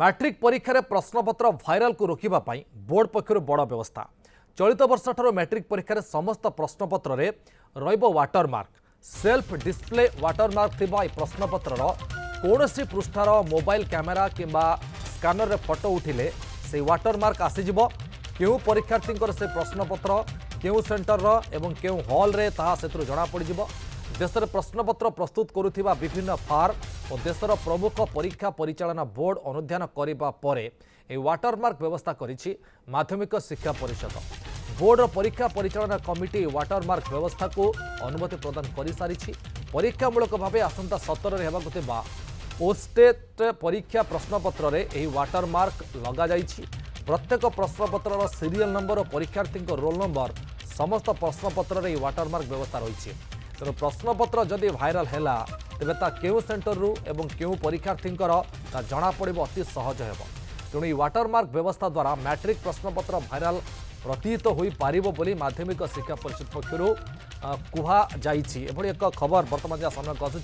Matric परीक्षा प्रश्नपत्र viral को रोकवा बोर्ड पक्षर बड़ व्यवस्था। चलित वर्ष ठार मैट्रिक परीक्षा समस्त प्रश्नपत्र रे वाटरमार्क सेल्फ डिस्प्ले वाटरमार्क थिबा प्रश्नपत्र कौन सी पृष्ठार मोबाइल कैमेरा किंबा स्कानर रे फोटो उठिले से वाटरमार्क आसीजिव क्यों परीक्षार्थी से प्रश्नपत्र क्यों सेंटर एवं क्यों हॉल रे ताहा सेतु जना पड़िजिव। देशर प्रश्नपत्र प्रस्तुत करुथिबा विभिन्न फार्म और देशर प्रमुख परीक्षा परिचालना बोर्ड अनुध्यान करिबा परे ए वाटरमार्क व्यवस्था करिछि माध्यमिक शिक्षा परिषद। बोर्ड परीक्षा परिचालना कमिटी वाटरमार्क व्यवस्था को अनुमति प्रदान कर सारी। परीक्षामूलक भाव आसंता 17 हेबाकु थिबा पोस्टेड परीक्षा प्रश्नपत्र रे एही वाटरमार्क लगा जाइछि। प्रत्येक प्रश्नपत्र सीरियल नंबर और परीक्षार्थी रोल नंबर समस्त प्रश्नपत्र रे वाटरमार्क व्यवस्था रही। तेणु प्रश्नपत्र जदि भाइराल है तेरे केउ सेंटर रु एवं केउ परीक्षार्थी जना पड़ अति सहज हो। तेणु वाटरमार्क व्यवस्था द्वारा मैट्रिक प्रश्नपत्र भाइराल प्रतीत हो पार बोली माध्यमिक शिक्षा परिषद पक्षर कहुई। एक खबर बर्तमान जहाँ सामना आसूँ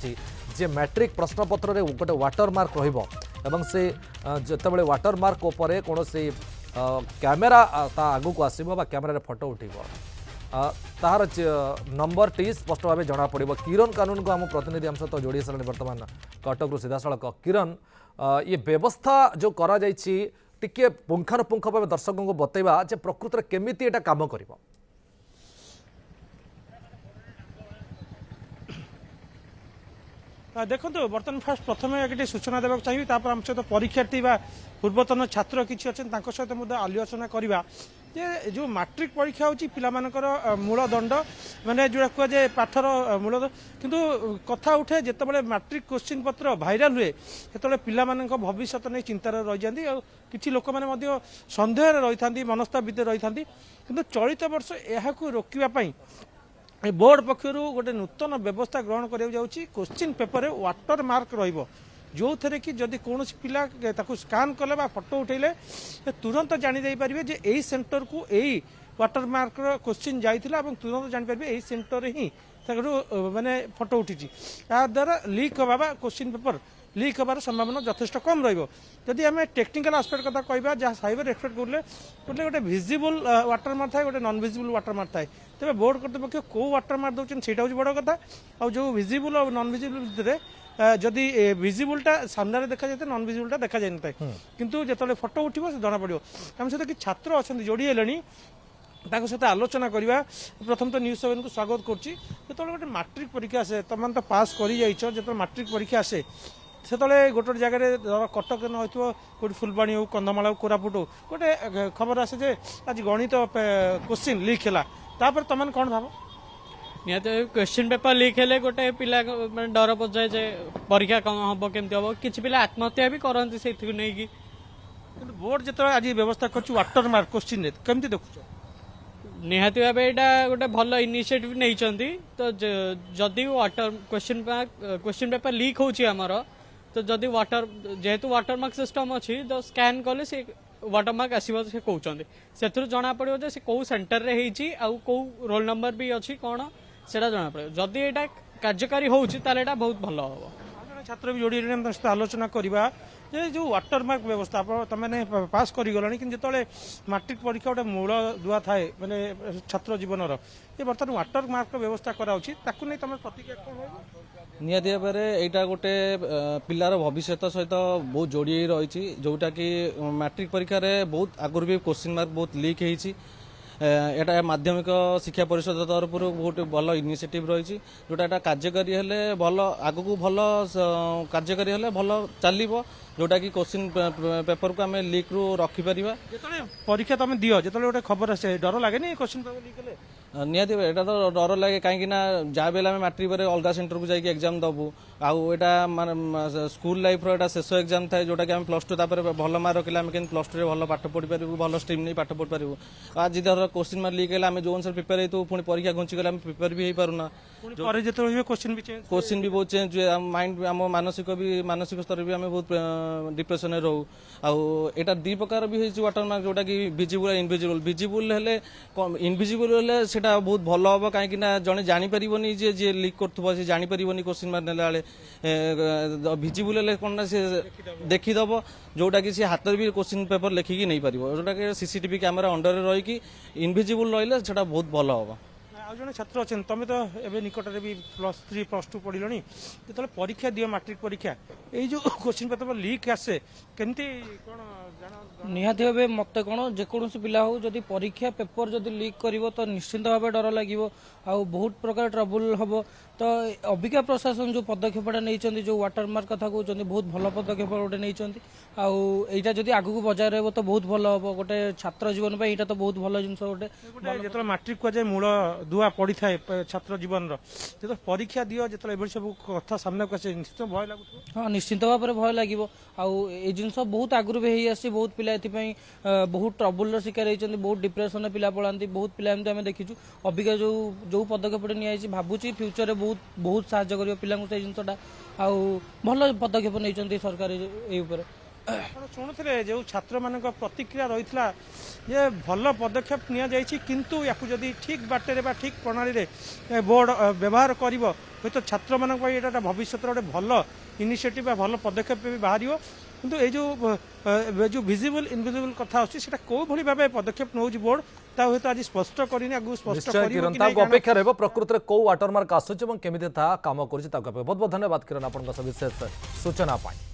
जे मैट्रिक प्रश्नपत्र रे गोटे वाटरमार्क रही से जितेबाला वाटरमार्क उपर कौन से कैमेरा आगू को आसो कैमेरा फोटो उठेब तार नंबर टी स्पष्ट भाव जना पड़। किरण कानून को आम प्रतिनिधि आम सहित जोड़ी सारे बर्तमान कटक सीधा सड़क। किरण ये व्यवस्था जो करा टिके पुंखानुपुंख भाव दर्शकों को बतैबा जे प्रकृत में केमिति एटा काम करिबो। देखो बर्तमान फास्ट प्रथम एक सूचना देवाक चाहिए आम सहित परीक्षार्थी पूर्वतन छात्र किसी अच्छा सहित आलोचना करवा जे जो मैट्रिक परीक्षा होची पिलामानकर मूल दंड माने जोड़ा कह जे पाठर मूल किंतु कथा उठे जितेबाला मैट्रिक क्वेश्चन पत्र भाइराल हुए से पिलामानक भविष्य नहीं चिंतार रही जाती और किसी लोक मैंने सन्देह रही था मनस्ताप भितर रही था किंतु चलित वर्ष यह रोकवाई बोर्ड पक्षर गोटे नूतन व्यवस्था ग्रहण कर क्वेश्चन पेपर वाटर मार्क रो जो थे कि जदि कौन पिला स्कान कले फोटो उठेले तुरंत जानी पारे जे यही सेंटर को यही वाटर मार्क क्वेश्चन जाइला तुरंत जानीपारे यही सेंटर ही माने फोटो उठी द्वारा लीक हवा क्वेश्चन पेपर लीक हबार संभावना यथेष कम रही। आम टेक्निकल आस्पेक्ट कथा कहवा जहाँ साइबर एक्सपेक्ट करें गोटे विजिबल वाटरमार्क थाए गोटे नॉन विजिबल वाटरमार्क थाए तेज बोर्ड कर्तृपक्ष कौ वाटरमार्क दौरान से बड़ कथा आ जो विजिबल और नॉन विजिबल भितर जदि विजिबलटा सामने देखा जाए नॉन विजिबलटा देखा जाए ना किंतु जो फोटो उठो जना पड़ो। आम सहित कि छात्र अच्छा जोड़ी है सहित आलोचना करवा। प्रथम तो न्यूज 7 को स्वागत करुच्ची जो गोटे मैट्रिक परीक्षा आसे तुम तो पास कर जो मैट्रिक परीक्षा आसे से गोटे जगह कटक न हो फुलबाणी हो कंधमाल हो कोरापुट हो गोटे खबर आसे जे आज गणित क्वेश्चन लीक है तुम कौन भाव निहत क्वेश्चन पेपर लीक है गोटे पिला डर पजाए जे परीक्षा कम हम केमती हम कि पिला आत्महत्या भी करती से नहीं बोर्ड जो आज व्यवस्था कर वाटरमार्क क्वेश्चन केमती देखुच निहाती भाव यहाँ गोटे भल इनिशिएटिव नहीं तो जदि water question paper leak Homer तो जदि वाटर जेहेतु वाटरमार्क सिस्टम अच्छी तो स्कैन कले से वाटरमार्क आसो से कहते से जना पड़ो जे कौ सेंटर रे कौ रोल नंबर भी अच्छी कौन से जना पड़ो जदि यहाँ कार्यकारी होता बहुत भल हम छात्र भी जोड़ी सहित आलोचना करवा जे जो वाटरमार्क व्यवस्था तुमने पास करगला कि जो मैट्रिक परीक्षा गोटे मूल दुआ थाए मैंने छात्र जीवन ये बर्तमान वाटरमार्क व्यवस्था कराऊँगी तुम प्रतिक्रिया कौन निहाती भाव यहाँ गोटे पिलार भविष्य सहित बहुत जोड़ी रही जोटा कि मैट्रिक परीक्षा बहुत आगुरी भी क्वेश्चन मार्क बहुत लीक होती एटा माध्यमिक शिक्षा परिषद तरफ बहुत भल इनिशिएटिव रही जोटा एटा कार्यकारी हेले भल आगु भल कार्यकारी हेले भल चलो जोटा कि क्वेश्चन पेपर को आम लीक रू रखिपर परीक्षा तुम दियो जो गोटे खबर आसे डर लगे क्वेश्चन पेपर लीक हेले निहाती एटा तो डर लगे कहीं जहाँ भी आम मैट्रिक पर अलग सेंटर को जाकि एग्जाम दबू आउटा माने स्कूल लाइफ रो शेष एग्जाम थाए जोटा कि प्लस टू भल मार्क रखिले आम के प्लस टू रे भल पाठ पढ़ी पारू भल स्ट्रीम नहीं पाठ पढ़ी पारू आज धर क्वेश्चन मार्क लीक है जो अनुसार प्रिपेयर हो पुणी परीक्षा घुंची गले प्रिपेयर भी हो पारूना क्वेश्चन भी बहुत चेंज माइंड आम मानसिक स्तर भी आम बहुत डिप्रेशन रहू आउटा दी प्रकार भी होती वाटरमार्क जोटा कि विजिबल इनविजिबल विजिबल हेले इनविजिबल हेले सेटा बहुत भल हम कहीं जड़े जानीपरि जे जे लिक कर जानीपरि क्वेश्चन मार्क नेला बेले विजिबल हेले कौन ना सी देखीदब जोटा कि सी हाथ भी क्वेश्चन पेपर लिखिकी नहीं पार जोटा कि सीसीटीवी कैमेरा अंडर रही इनविजिबल रही से बहुत भल हम ଆଉ ଜଣେ ଛାତ୍ର ଅଛନ୍ତି ତମେ ତ ଏବେ ନିକଟରେ ବି +3 +2 ପଢିଲଣି ଯେତେବେଳେ ପରୀକ୍ଷା ଦିଅ ମାଟ୍ରିକ ପରୀକ୍ଷା ଏଇ ଯୋଉ କ୍ୱେଶ୍ଚିନ୍ ପେପର ଲିକ୍ ଆସେ କେମିତି କ'ଣ ଜାଣ ନିହାତି ଭାବେ ମତେ କ'ଣ ଯେକୌଣସି ପିଲା ହଉ ଯଦି ପରୀକ୍ଷା ପେପର ଯଦି ଲିକ୍ କରିବ ତ ନିଶ୍ଚିନ୍ତ ଭାବେ ଡର ଲାଗିବ ଆଉ ବହୁତ ପ୍ରକାର ଟ୍ରବୁଲ ହବ ତ ଅବିକା ପ୍ରଶାସନ ଯୋଉ ପଦକ୍ଷେପଟା ନେଇଛନ୍ତି ଯୋଉ ୱାଟରମାର୍କ କଥା କହୁଛନ୍ତି ବହୁତ ଭଲ ପଦକ୍ଷେପ ଗୋଟେ ନେଇଛନ୍ତି ଆଉ ଏଇଟା ଯଦି ଆଗକୁ ବଜାୟ ରହିବ ତ ବହୁତ ଭଲ ହବ ଗୋଟେ ଛାତ୍ର ଜୀବନ ପାଇଁ ଏଇଟା ତ ବହୁତ ଭଲ ଜିନିଷ ଗୋଟେ ଯେତେବେଳେ ମାଟ୍ରିକ କୁହାଯାଏ ମୂଳ ଦୁଆ ପଡିଥାଏ ଛାତ୍ର ଜୀବନର ଯେତେବେଳେ ପରୀକ୍ଷା ଦିଅ ଯେତେବେଳେ ଏଭଳି ସବୁ କଥା ସାମ୍ନାକୁ ଆସେ ନିଶ୍ଚିତ ଭୟ ଲାଗୁଥିବ ହଁ ନିଶ୍ଚିନ୍ତ ଭାବରେ ଭୟ ଲାଗିବ ଆଉ ଏଇ ଜିନିଷ ବହୁତ ଆଗରୁ ବି ହେଇ ଆସିଛି ବହୁତ ପିଲା ଏଥିପାଇଁ ବହୁତ ଟ୍ରବୁଲର ଶିକାର ହେଇଛନ୍ତି ବହୁତ ଡିପ୍ରେସନରେ ପିଲା ପଳାନ୍ତି ବହୁତ ପିଲା ଏମିତି ଆମେ ଦେଖିଛୁ ଅବିକା ଯୋଉ ପଦକ୍ଷେପଟା ନିଆଯାଇଛି ଭାବୁଛି ଫ୍ୟୁଚରରେ ବହୁତ ସାହାଯ୍ୟ କରିବ ପିଲାଙ୍କୁ ସେଇ ଜିନିଷଟା ଆଉ ଭଲ ପଦକ୍ଷେପ ନେଇଛନ୍ତି ସରକାର ଏଇ ଉପରେ ଆପଣ ଶୁଣୁଥିଲେ ଯେଉଁ ଛାତ୍ରମାନଙ୍କ ପ୍ରତିକ୍ରିୟା ରହିଥିଲା ଯେ ଭଲ ପଦକ୍ଷେପ ନିଆଯାଇଛି କିନ୍ତୁ ୟାକୁ ଯଦି ଠିକ୍ ବାଟରେ ବା ଠିକ୍ ପ୍ରଣାଳୀରେ ବୋର୍ଡ ବ୍ୟବହାର କରିବ ହୁଏତ ଛାତ୍ରମାନଙ୍କ ପାଇଁ ଏଇଟା ଭବିଷ୍ୟତର ଗୋଟେ ଭଲ ଇନିସିଏଟିଭ୍ ବା ଭଲ ପଦକ୍ଷେପ ବି ବାହାରିବ କିନ୍ତୁ ଏଇ ଯେଉଁ ଭିଜିବଲ୍ ଇନଭିଜିବଲ୍ କଥା ଆସୁଛି ସେଟା କୋଉଭଳି ଭାବେ ପଦକ୍ଷେପ ନେଉଛି ବୋର୍ଡ ତା ହୁଏତ ଆଜି ସ୍ପଷ୍ଟ କରିନି ଆଗକୁ ସ୍ପଷ୍ଟ ନିଶ୍ଚୟ କରିବ କିରଣ କି ତାକୁ ନାହିଁ ଅପେକ୍ଷା ରହିବ ପ୍ରକୃତରେ କୋଉ ୱାଟରମାର୍କ ଆସୁଛି ଏବଂ କେମିତି ତାହା କାମ କରୁଛି ତାକୁ ବହୁତ ବହୁତ ଧନ୍ୟବାଦ କିରଣ ଆପଣଙ୍କ ସବିଶେଷ ସୂଚନା ପାଇଁ।